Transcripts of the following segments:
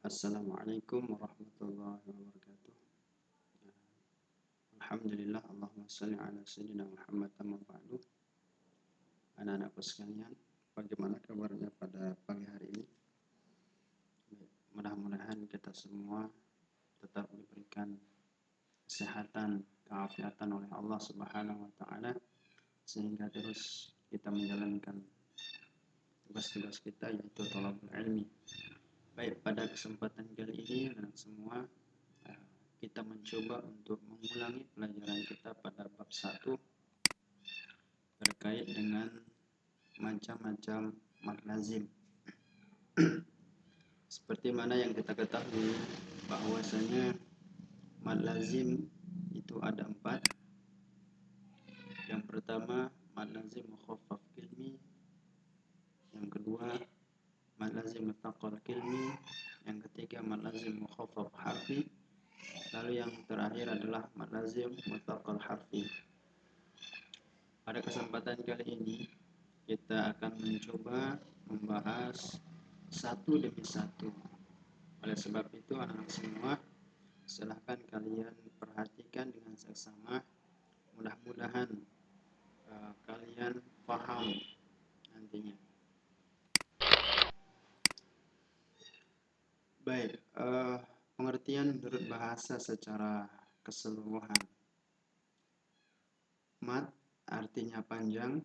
Assalamualaikum warahmatullahi wabarakatuh. Alhamdulillah, Allahumma salli ala sayyidina Muhammad amma ba'du. Anak-anakku sekalian, bagaimana kabarnya pada pagi hari ini? Mudah-mudahan kita semua tetap diberikan kesehatan, keafiatan oleh Allah Subhanahu wa taala sehingga terus kita menjalankan tugas-tugas kita, yaitu thalabul ilmi. Baik, pada kesempatan kali ini dan semua kita mencoba untuk mengulangi pelajaran kita pada bab 1 terkait dengan macam-macam mad lazim. Seperti mana yang kita ketahui bahwasanya mad lazim itu ada 4. Yang pertama mad lazim mukhaffaf kilmi, yang kedua mad lazim muthaqqal kilmi, yang ketiga mad lazim mukhaffaf harfi, lalu yang terakhir adalah mad lazim muthaqqal harfi. Pada kesempatan kali ini kita akan mencoba membahas satu demi satu. Oleh sebab itu anak-anak semua, silahkan kalian perhatikan dengan seksama. Mudah-mudahan kalian paham nantinya. Baik, pengertian menurut bahasa secara keseluruhan. Mad artinya panjang,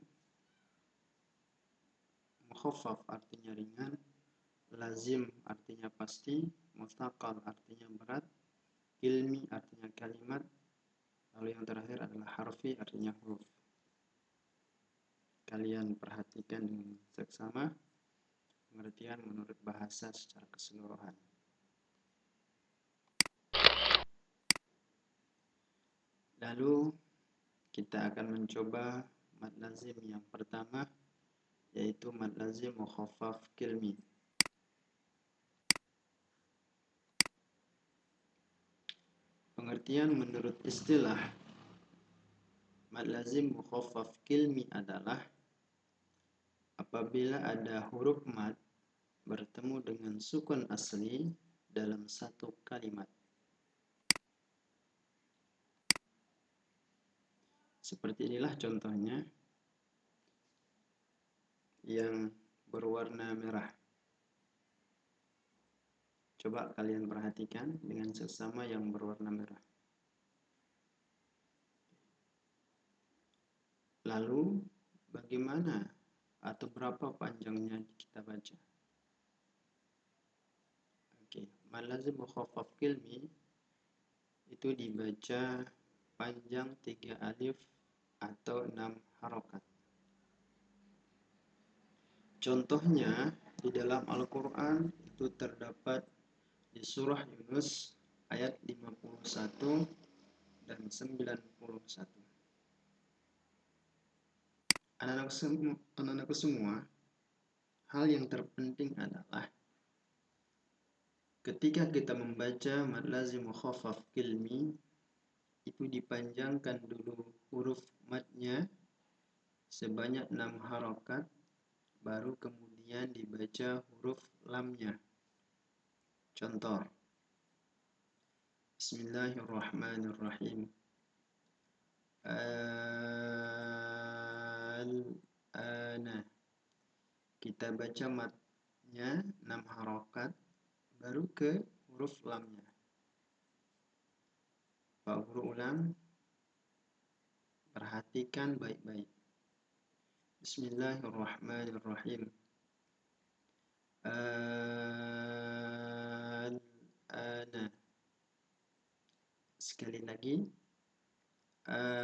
mukhaffaf artinya ringan, lazim artinya pasti, mustaqal artinya berat, ilmi artinya kalimat, lalu yang terakhir adalah harfi artinya huruf. Kalian perhatikan dengan seksama pengertian menurut bahasa secara keseluruhan. Lalu kita akan mencoba mad lazim yang pertama, yaitu mad lazim mukhaffaf kilmi. Pengertian menurut istilah mad lazim mukhaffaf kilmi adalah apabila ada huruf mad bertemu dengan sukun asli dalam satu kalimat. Seperti inilah contohnya yang berwarna merah. Coba kalian perhatikan dengan seksama yang berwarna merah. Lalu bagaimana atau berapa panjangnya kita baca? Oke, mad lazim mukhaffaf kilmi itu dibaca panjang 3 alif atau 6 harokat. Contohnya di dalam Al-Quran itu terdapat di surah Yunus ayat 51 dan 91. Anak-anakku semua, hal yang terpenting adalah ketika kita membaca mad lazim mukhaffaf kilmi, itu dipanjangkan dulu huruf madnya sebanyak 6 harokat, baru kemudian dibaca huruf lamnya. Contoh, Bismillahirrahmanirrahim. Al-ana. Kita baca madnya 6 harokat, baru ke huruf lamnya. Pak Guru ulang, perhatikan baik-baik. Bismillahirrahmanirrahim. Al-ana. Sekali lagi. Al-ana.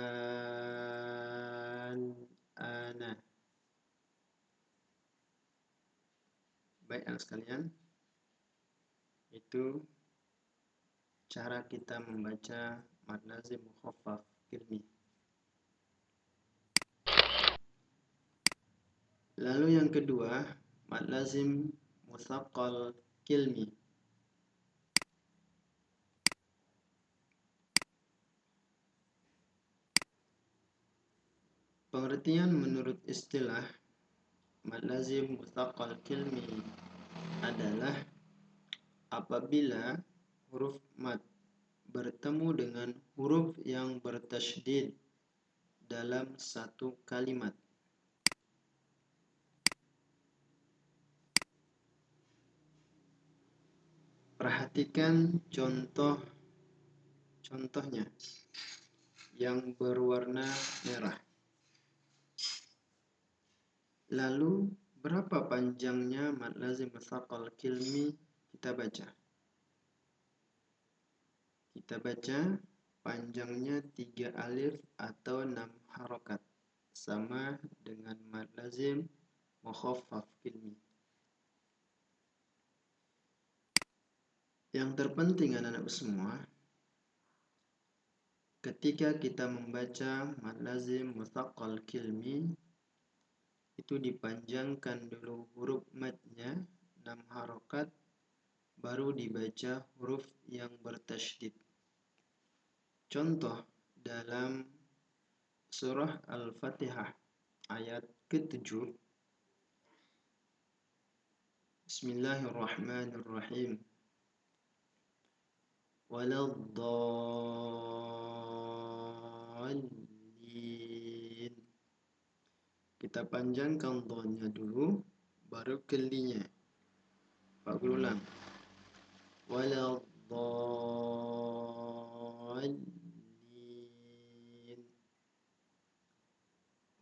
Baik anak sekalian, itu cara kita membaca mad lazim mukhaffaf kilmi. Lalu yang kedua, mad lazim muthaqqal kilmi. Pengertian menurut istilah mad lazim muthaqqal kilmi adalah apabila huruf mad bertemu dengan huruf yang bertasydid dalam satu kalimat. Perhatikan contohnya yang berwarna merah. Lalu, berapa panjangnya mad lazim mutsaqal kilmi? Kita baca. Panjangnya 3 alif atau 6 harokat. Sama dengan mad lazim mukhaffaf kilmi. Yang terpenting anak-anak semua, ketika kita membaca mad lazim mutsaqal kilmi, itu dipanjangkan dulu huruf madnya 6 harokat, baru dibaca huruf yang bertasydid. Contoh dalam surah Al-Fatihah ayat ke-7. Bismillahirrahmanirrahim. Waladdallin. Kita panjangkan dha-nya dulu, baru kelinya. Pak Guru ulang. Waladdallin.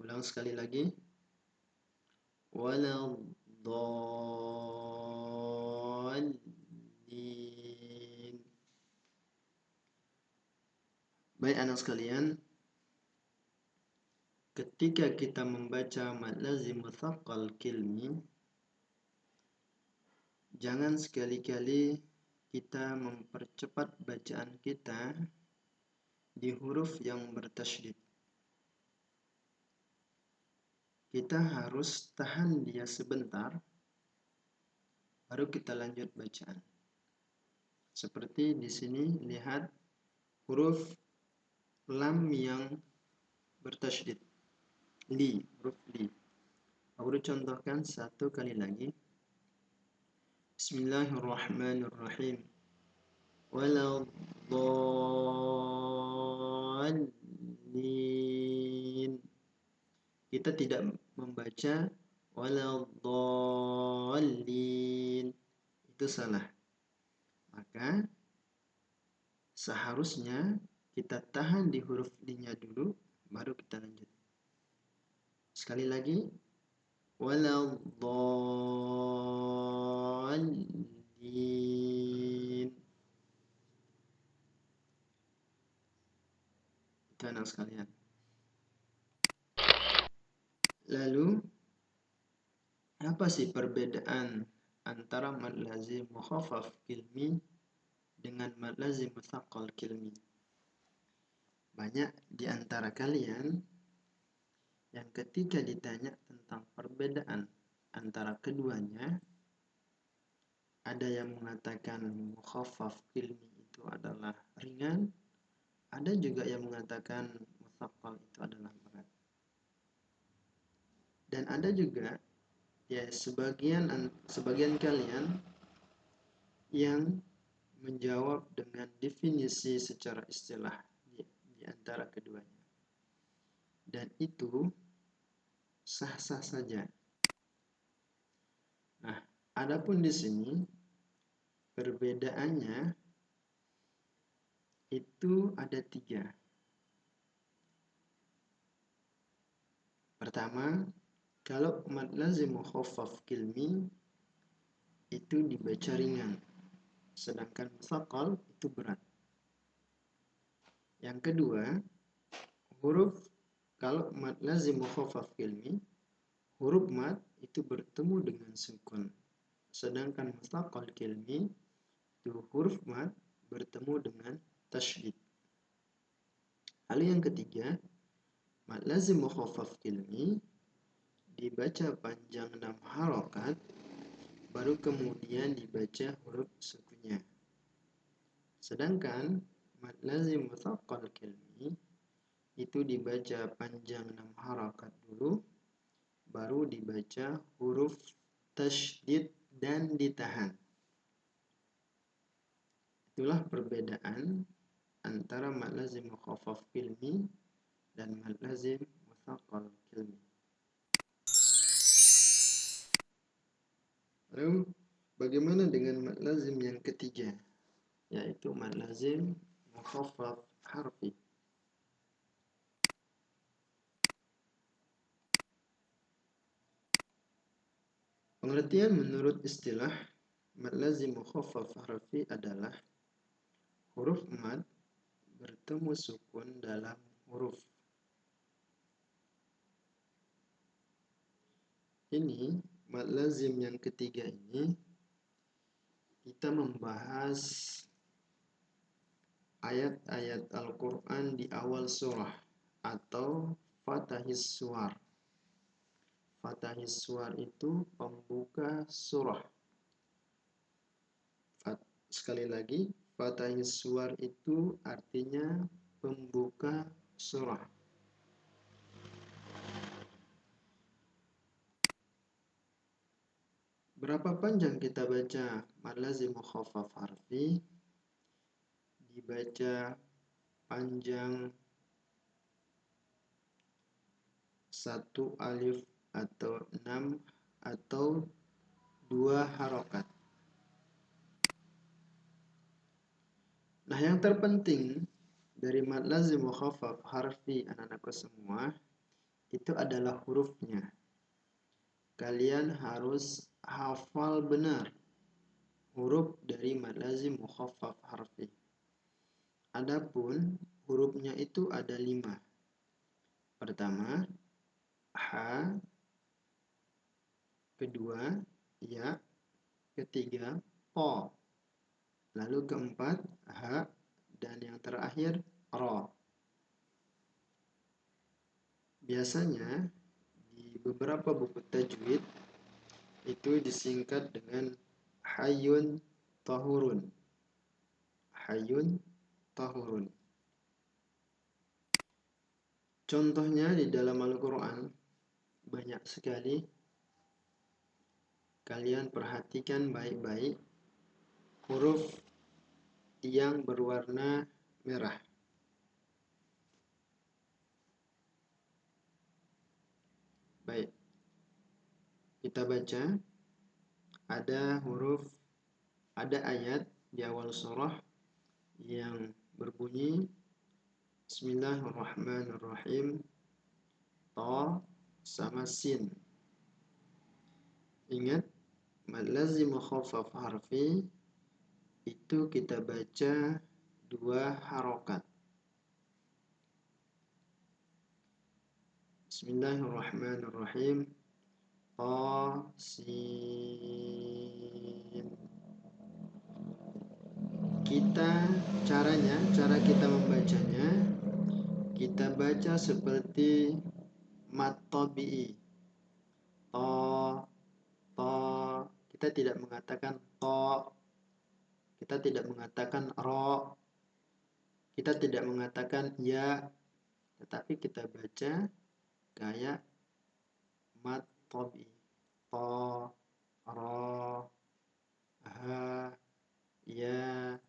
Ulang sekali lagi. Waladdallin. Baik anak sekalian, ketika kita membaca mad lazim mutsaqal kilmi, jangan sekali-kali kita mempercepat bacaan kita di huruf yang bertasydid. Kita harus tahan dia sebentar, baru kita lanjut bacaan. Seperti di sini, lihat huruf lam yang bertasydid. Huruf li. Aku contohkan satu kali lagi. Bismillahirrahmanirrahim. Waladdallin. Kita tidak membaca waladdallin. Itu salah. Maka seharusnya kita tahan di huruf li-nya dulu, baru kita lanjut. Sekali lagi, waladdallin. Itu anak sekalian. Lalu, apa sih perbedaan antara mad lazim mukhaffaf kilmi dengan mad lazim mutsaqal kilmi? Banyak di antara kalian yang ketika ditanya tentang perbedaan antara keduanya, ada yang mengatakan mukhaffaf kilmi itu adalah ringan, ada juga yang mengatakan mutsaqal itu adalah berat. Dan ada juga ya sebagian kalian yang menjawab dengan definisi secara istilah di antara keduanya. Dan itu sah-sah saja. Nah, adapun di sini perbedaannya itu ada 3. Pertama, kalau mad lazim mukhaffaf kilmi itu dibaca ringan, sedangkan mutsaqal itu berat. Yang kedua, kalau mad lazim mukhaffaf kilmi, huruf mad itu bertemu dengan sukun. Sedangkan mutsaqal kilmi itu huruf mad bertemu dengan tasydid. Lalu yang ketiga, mad lazim mukhaffaf kilmi dibaca panjang 6 harokat, baru kemudian dibaca huruf sukunnya. Sedangkan mad lazim mutsaqal kilmi itu dibaca panjang 6 harokat dulu, baru dibaca huruf tasydid dan ditahan. Itulah perbedaan antara mad lazim mukhaffaf kilmi dan mad lazim mutsaqqal kilmi. Lalu bagaimana dengan mad lazim yang ketiga, yaitu mad lazim mukhaffaf harfi? Pengertian menurut istilah mad lazim mukhaffaf harfi adalah huruf mad bertemu sukun dalam huruf. Ini mad lazim yang ketiga ini kita membahas ayat-ayat Al-Quran di awal surah atau Fatahis Suwar. Fatahis Suwar itu pembuka surah. Sekali lagi, Fatahis Suwar itu artinya pembuka surah. Berapa panjang kita baca mad lazim mukhaffaf harfi? Dibaca panjang 1 alif atau 6 atau 2 harokat. Nah, yang terpenting dari mad lazim mukhaffaf harfi anak-anakku semua itu adalah hurufnya. Kalian harus hafal benar huruf dari mad lazim mukhaffaf harfi. Adapun hurufnya itu ada 5. Pertama, ha, kedua, ya, ketiga, po, lalu keempat, ha, dan yang terakhir, ro. Biasanya di beberapa buku tajwid itu disingkat dengan hayyun tahurun. Hayyun tahurun. Contohnya di dalam Al-Quran banyak sekali. Kalian perhatikan baik-baik huruf yang berwarna merah. Baik, kita baca. Ada ayat di awal surah yang berbunyi Bismillahirrahmanirrahim, ta sama sin. Ingat, mad lazim mukhaffaf harfi itu kita baca 2 harokat. Bismillahirrahmanirrahim, ta sin. Cara kita membacanya, kita baca seperti mad tabi'i. To, kita tidak mengatakan to, kita tidak mengatakan ro, kita tidak mengatakan ya, tetapi kita baca kayak mad tabi'i. To, ro, ha, ya.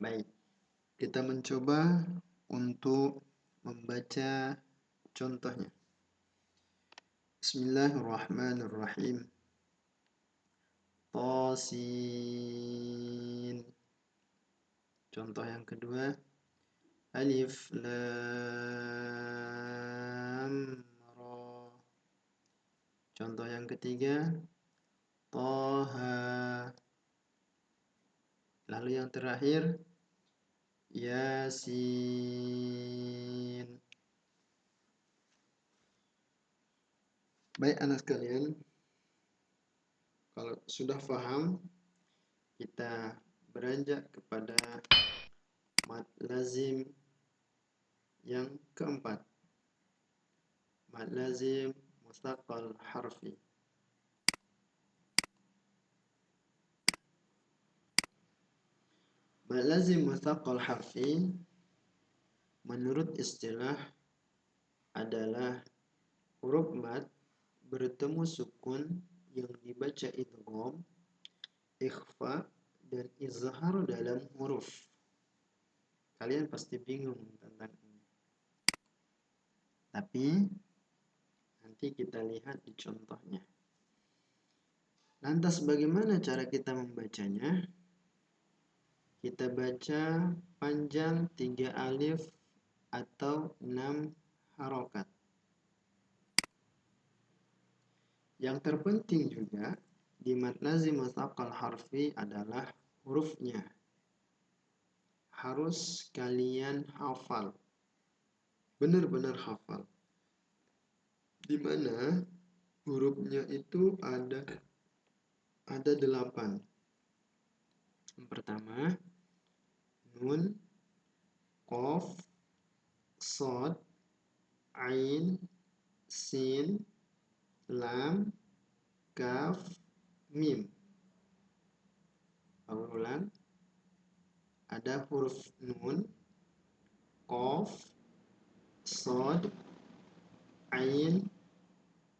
Baik, kita mencoba untuk membaca contohnya. Bismillahirrahmanirrahim. Tasin. Contoh yang kedua, alif lam ra. Contoh yang ketiga, Toha. Lalu yang terakhir, Yasin. Baik anak sekalian, kalau sudah paham, kita beranjak kepada mad lazim yang keempat. Mad lazim mutsaqqal harfi. Mad lazim mutsaqqal harfi menurut istilah adalah huruf mad bertemu sukun yang dibaca idgham, ikhfa, dan izhar dalam huruf. Kalian pasti bingung tentang ini. Tapi nanti kita lihat di contohnya. Lantas bagaimana cara kita membacanya? Kita baca panjang 3 alif atau 6 harokat. Yang terpenting juga di mad lazim mutsaqal harfi adalah hurufnya. Harus kalian hafal. Benar-benar hafal. Di mana hurufnya itu ada 8. Yang pertama, nun, qaf, shad, ain, sin, lam, kaf, mim. Aku ulang. Ada huruf nun, qaf, shad, ain,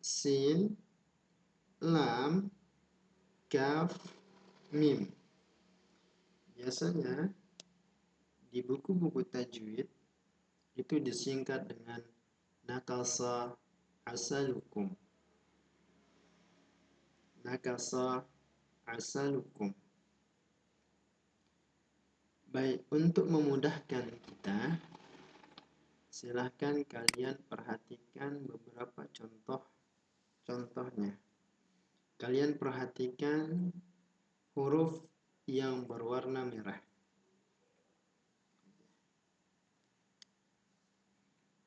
sin, lam, kaf, mim. Biasanya di buku-buku tajwid itu disingkat dengan nakasa asalukum. Nakasa asalukum. Baik, untuk memudahkan kita, silahkan kalian perhatikan beberapa contohnya. Kalian perhatikan huruf yang berwarna merah.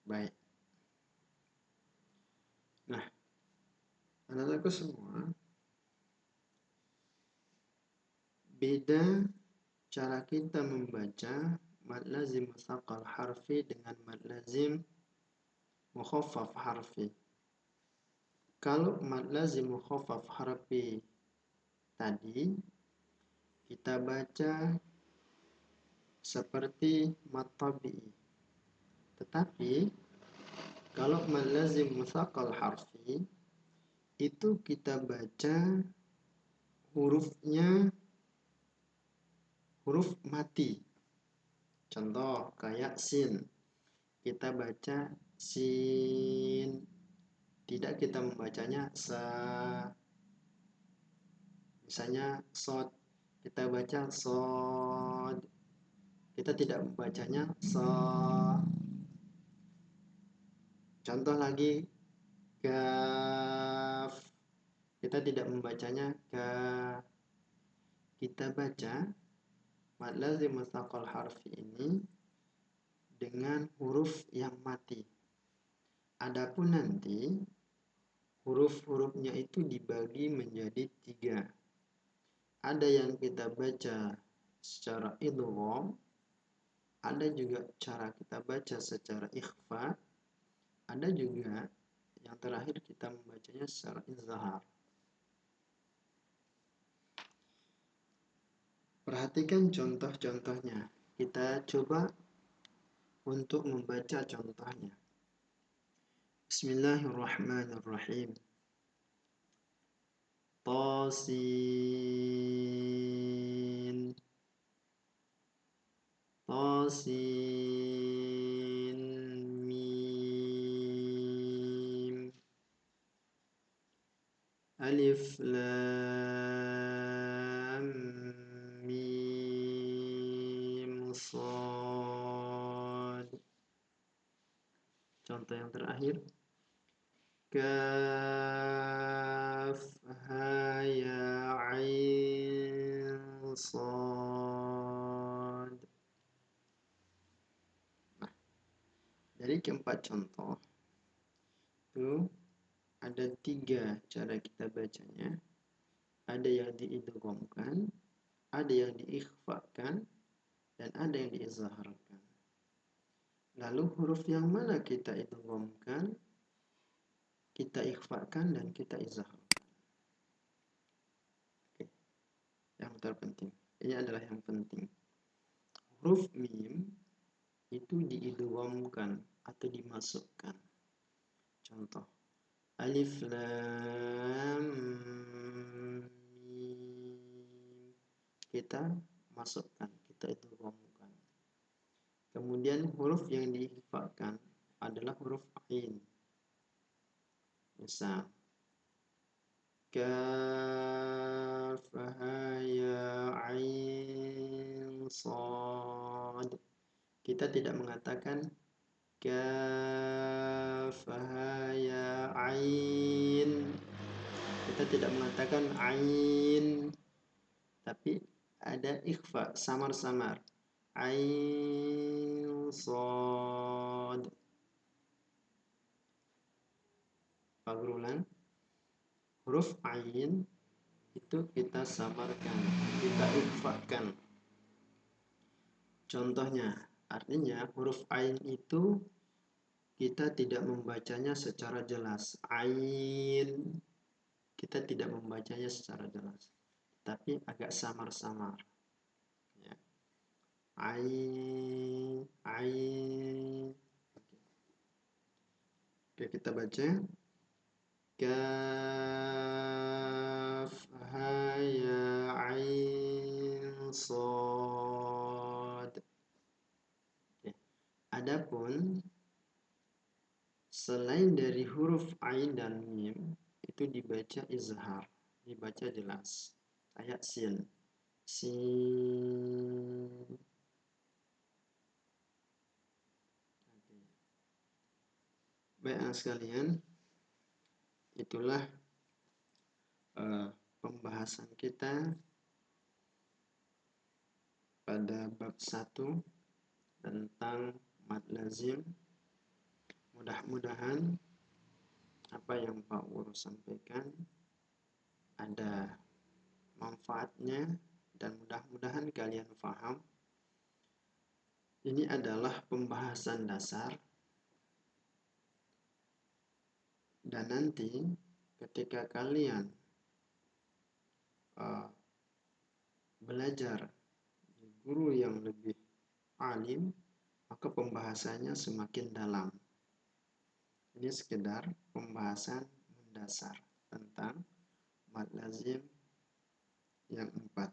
Baik. Nah, anak-anakku semua, beda cara kita membaca mad lazim mutsaqal harfi dengan mad lazim mukhaffaf harfi. Kalau mad lazim mukhaffaf harfi tadi kita baca seperti mad tabi'i. Tetapi kalau mad lazim mutsaqal harfi itu kita baca hurufnya huruf mati. Contoh kayak sin. Kita baca sin. Tidak kita membacanya sa. Misalnya sod. Kita baca sod. Kita tidak membacanya so. Contoh lagi kaf. Kita tidak membacanya ka. Kita baca mad lazim mutsaqal harfi ini dengan huruf yang mati. Adapun nanti huruf-hurufnya itu dibagi menjadi 3. Ada yang kita baca secara idgham, ada juga cara kita baca secara ikhfa, ada juga yang terakhir kita membacanya secara izhar. Perhatikan contoh-contohnya. Kita coba untuk membaca contohnya. Bismillahirrahmanirrahim. Tasin. Tasin mim. Alif lam mim sad. Contoh yang terakhir. Kaf ha ya ain sad. Nah, dari keempat contoh itu ada 3 cara kita bacanya. Ada yang diidghamkan, ada yang diikhfakan, dan ada yang diizharkan. Lalu huruf yang mana kita idghamkan, kita ikhfakan, dan kita izharkan. Oke. Yang terpenting. Ini adalah yang penting. Huruf mim itu diidghamkan atau dimasukkan. Contoh. Alif lam mim. kita masukkan, kita idghamkan. Kemudian huruf yang diikhfakan adalah huruf ain. Misal kaf ha ya ain sad. Kita tidak mengatakan kaf ha ya ain. Kita tidak mengatakan ain, tapi ada ikhfa samar-samar. Ain sad. Pagrulan huruf ain itu kita samarkan, kita ikhfakan. Contohnya, artinya huruf ain itu kita tidak membacanya secara jelas. Ain kita tidak membacanya secara jelas, tapi agak samar-samar. Ya. Ain, ain. Oke, kita baca. Kaf ha ya ain sad. Oke. Adapun selain dari huruf ain dan mim itu dibaca izhar, dibaca jelas. Kayak sin. Sin. Baik anak sekalian, itulah pembahasan kita pada bab 1 tentang mad lazim. Mudah-mudahan apa yang Pak Guru sampaikan ada manfaatnya dan mudah-mudahan kalian paham. Ini adalah pembahasan dasar, dan nanti ketika kalian belajar di guru yang lebih alim, maka pembahasannya semakin dalam. Ini sekedar pembahasan mendasar tentang mad lazim yang 4.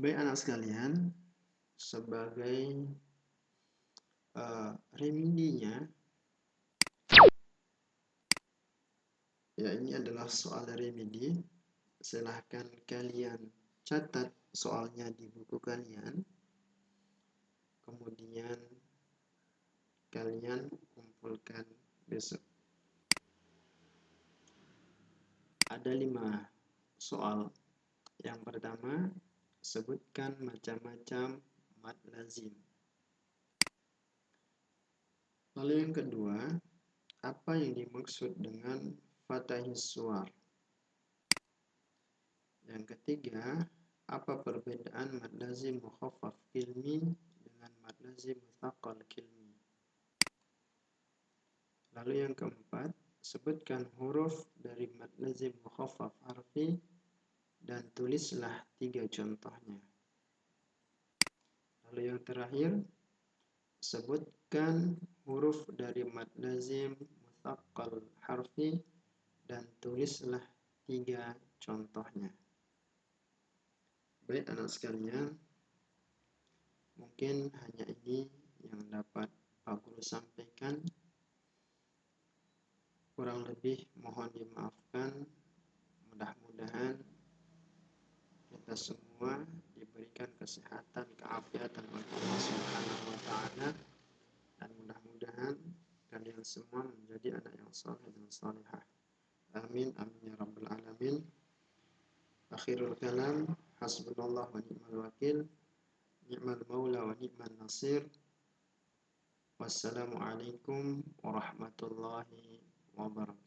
Baik anak sekalian, sebagai remedinya, ya ini adalah soal remedi. Silahkan kalian catat soalnya di buku kalian, kemudian kalian kumpulkan besok. Ada 5 soal. Yang pertama, sebutkan macam-macam mad lazim. Lalu yang kedua, apa yang dimaksud dengan fathahis suwar? Yang ketiga, apa perbedaan mad lazim mukhaffaf kilmi dengan mad lazim mutsaqal kilmi? Lalu yang keempat, sebutkan huruf dari mad lazim mukhaffaf harfi dan tulislah 3 contohnya. Lalu yang terakhir, sebutkan huruf dari mad lazim mutsaqal harfi dan tulislah 3 contohnya. Baik anak sekalian, mungkin hanya ini yang dapat Pak Guru sampaikan. Kurang lebih mohon dimaafkan. Mudah-mudahan kita semua diberikan kesehatan, keafiatan oleh Allah Subhanahu wa taala, dan mudah-mudahan kalian semua menjadi anak yang saleh dan salihah. Amin amin ya rabbal alamin. Akhirul kalam, hasbunallah wa ni'mal wakil, ni'mal maula wa ni'mal nasir. Wassalamualaikum warahmatullahi wabarakatuh.